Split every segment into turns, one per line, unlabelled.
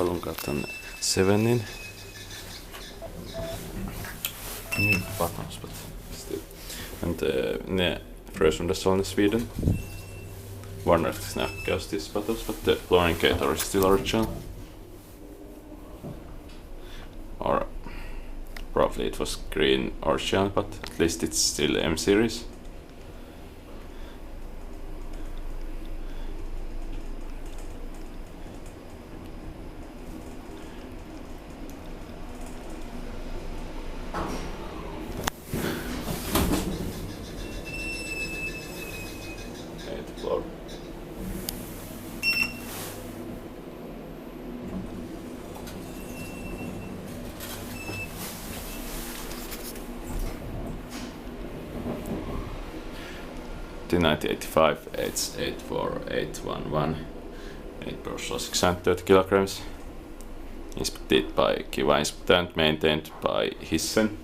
Ballongatan 7 new buttons, but still. And near Frösunda, Solna, Sweden. Warner snackhouse these buttons, but the Ballongatan is still original. Or probably it was green original, but at least it's still M series. Floor. The 1985 H84811 8 630 kilograms. Inspected by Kiva Inspector and maintained by Hissen.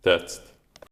That's